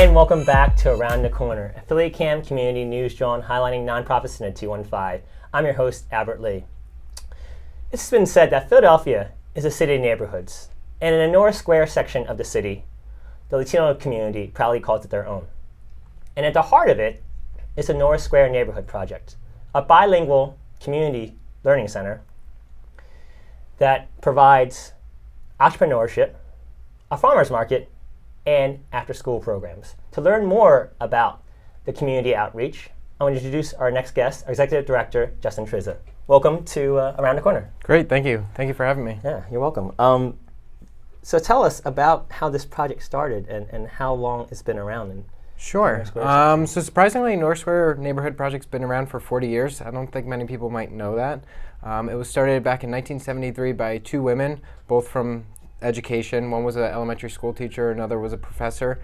And welcome back to Around the Corner, Affiliate Cam Community News Drawn highlighting nonprofits in the 215. I'm your host, Albert Lee. It's been said that Philadelphia is a city of neighborhoods, and in the Norris Square section of the city, the Latino community proudly calls it their own. And at the heart of it is the Norris Square Neighborhood Project, a bilingual community learning center that provides entrepreneurship, a farmer's market, and after-school programs. To learn more about the community outreach, I want to introduce our next guest, our Executive Director, Justin Trizza. Welcome to Around the Corner. Great, thank you. Thank you for having me. Yeah, you're welcome. So tell us about how this project started and how long it's been around. Sure. So surprisingly, Norris Square Neighborhood Project's been around for 40 years. I don't think many people might know that. It was started back in 1973 by two women, both from education. One was an elementary school teacher, another was a professor.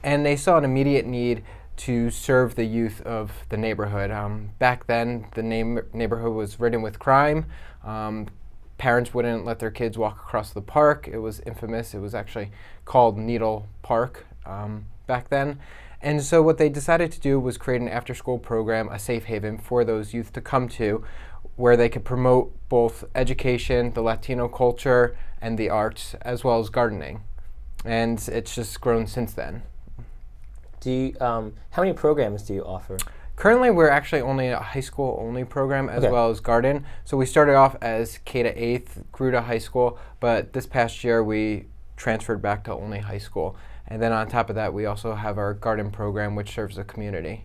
And they saw an immediate need to serve the youth of the neighborhood. Back then, the neighborhood was ridden with crime. Parents wouldn't let their kids walk across the park. It was infamous. It was actually called Needle Park back then. And so what they decided to do was create an after-school program, a safe haven for those youth to come to, where they could promote both education, the Latino culture, and the arts, as well as gardening. And it's just grown since then. How many programs do you offer? Currently, we're actually only a high school only program as well as garden. So we started off as K to 8th, grew to high school, but this past year we transferred back to only high school. And then on top of that, we also have our garden program, which serves the community.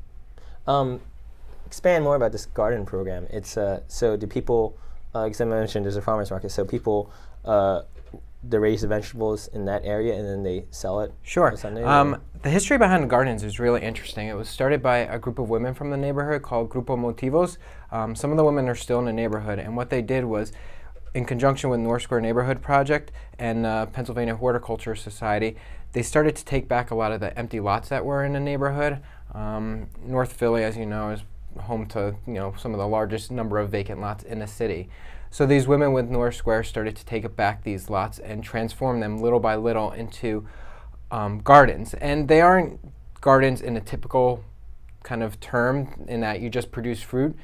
Expand more about this garden program. It's so do people, because I mentioned there's a farmer's market, so people they raise the vegetables in that area and then they sell it? Sure. On Sunday, the history behind the gardens is really interesting. It was started by a group of women from the neighborhood called Grupo Motivos. Some of the women are still in the neighborhood, and what they did was, in conjunction with Norris Square Neighborhood Project and Pennsylvania Horticulture Society, they started to take back a lot of the empty lots that were in the neighborhood. North Philly, as you know, is home to some of the largest number of vacant lots in the city. So these women with Norris Square started to take back these lots and transform them little by little into gardens. And they aren't gardens in a typical kind of term in that you just produce fruit.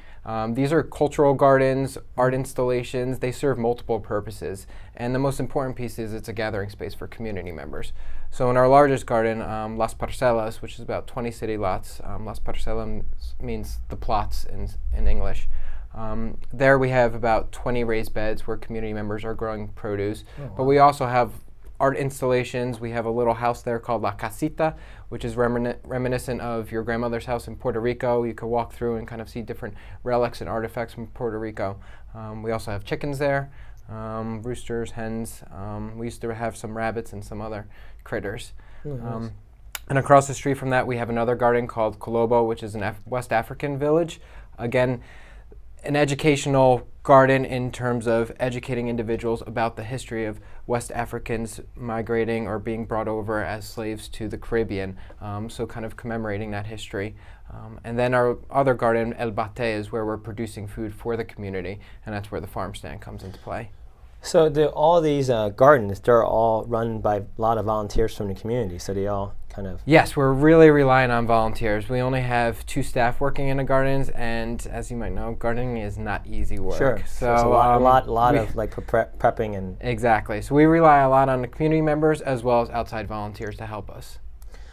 These are cultural gardens, art installations. They serve multiple purposes. And the most important piece is it's a gathering space for community members. So in our largest garden, Las Parcelas, which is about 20 city lots, Las Parcelas means the plots in English. There we have about 20 raised beds where community members are growing produce. Oh, wow. But we also have art installations. We have a little house there called La Casita, which is reminiscent of your grandmother's house in Puerto Rico. You could walk through and kind of see different relics and artifacts from Puerto Rico. We also have chickens there, roosters, hens. We used to have some rabbits and some other critters. Nice. And across the street from that, we have another garden called Colobo, which is an West African village. Again, an educational garden in terms of educating individuals about the history of West Africans migrating or being brought over as slaves to the Caribbean, so kind of commemorating that history. And then our other garden, El Bate, is where we're producing food for the community, and that's where the farm stand comes into play. So all these gardens, they're all run by a lot of volunteers from the community, so they all kind of... Yes, we're really relying on volunteers. We only have 2 staff working in the gardens, and as you might know, gardening is not easy work. Sure, so it's a lot of like prepping and... Exactly, so we rely a lot on the community members as well as outside volunteers to help us.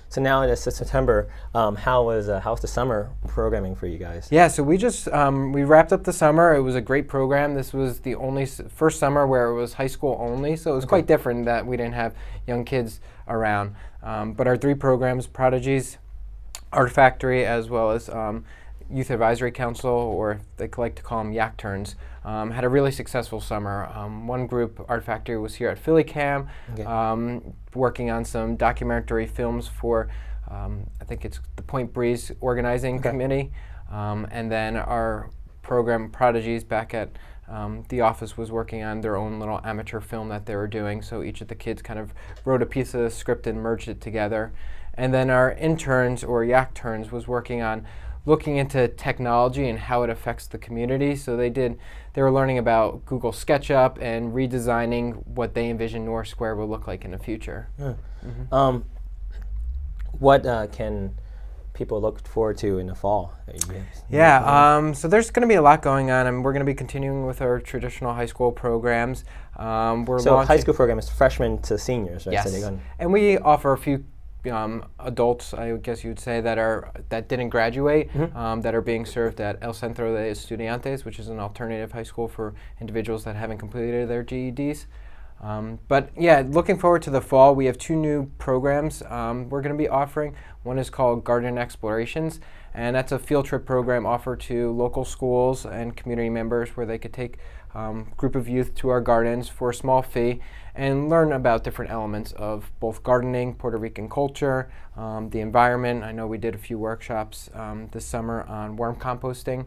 So now it's September. How's the summer programming for you guys? Yeah, so we just we wrapped up the summer. It was a great program. This was the only first summer where it was high school only, so it was quite different that we didn't have young kids around. But our 3 programs, Prodigies, Art Factory, as well as Youth Advisory Council, or they like to call them Yak Turns, had a really successful summer. One group, Art Factory, was here at Philly Cam, working on some documentary films for, I think it's the Point Breeze organizing committee. And then our program, Prodigies, back at the office, was working on their own little amateur film that they were doing. So each of the kids kind of wrote a piece of the script and merged it together. And then our interns, or Yak Turns, was working on looking into technology and how it affects the community. So they were learning about Google SketchUp and redesigning what they envision Norris Square will look like in the future. Yeah. Mm-hmm. What can people look forward to in the fall? So there's going to be a lot going on, and we're going to be continuing with our traditional high school programs. High school program is freshmen to seniors, right? Yes, So and we offer a few adults, I guess you would say, that didn't graduate, that are being served at El Centro de Estudiantes, which is an alternative high school for individuals that haven't completed their GEDs. Looking forward to the fall. We have 2 new programs we're going to be offering. One is called Garden Explorations, and that's a field trip program offered to local schools and community members where they could take a group of youth to our gardens for a small fee and learn about different elements of both gardening, Puerto Rican culture, the environment. I know we did a few workshops this summer on worm composting,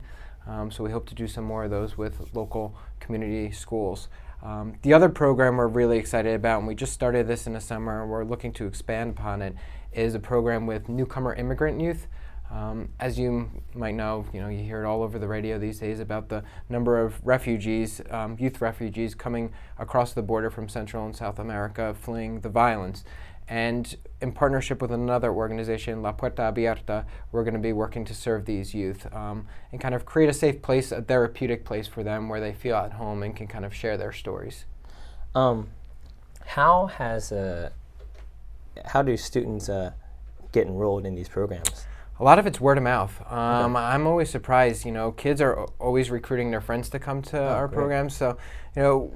so we hope to do some more of those with local community schools. The other program we're really excited about, and we just started this in the summer, and we're looking to expand upon it, is a program with newcomer immigrant youth. As you might know, you hear it all over the radio these days about the number of refugees, youth refugees coming across the border from Central and South America, fleeing the violence. And in partnership with another organization, La Puerta Abierta, we're going to be working to serve these youth and kind of create a safe place, a therapeutic place for them where they feel at home and can kind of share their stories. How do students get enrolled in these programs? A lot of it's word of mouth. I'm always surprised, kids are always recruiting their friends to come to our programs. So,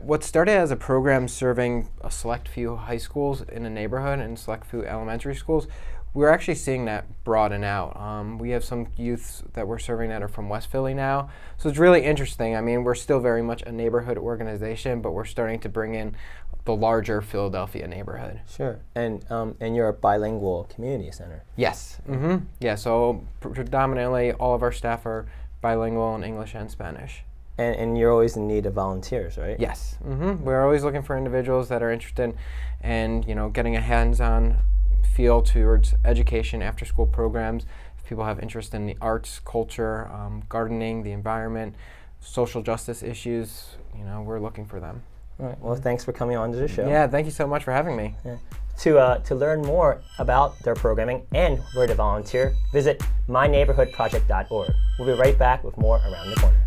what started as a program serving a select few high schools in a neighborhood and select few elementary schools, we're actually seeing that broaden out. We have some youths that we're serving that are from West Philly now. So it's really interesting. I mean, we're still very much a neighborhood organization, but we're starting to bring in the larger Philadelphia neighborhood. Sure. And you're a bilingual community center. Yes. Mm-hmm. Yeah, so predominantly all of our staff are bilingual in English and Spanish. And you're always in need of volunteers, right? Yes. Mm-hmm. We're always looking for individuals that are interested in, getting a hands-on feel towards education, after-school programs. If people have interest in the arts, culture, gardening, the environment, social justice issues, we're looking for them. All right. Well, thanks for coming on to the show. Yeah, thank you so much for having me. Yeah. To learn more about their programming and where to volunteer, visit myneighborhoodproject.org. We'll be right back with more Around the Corner.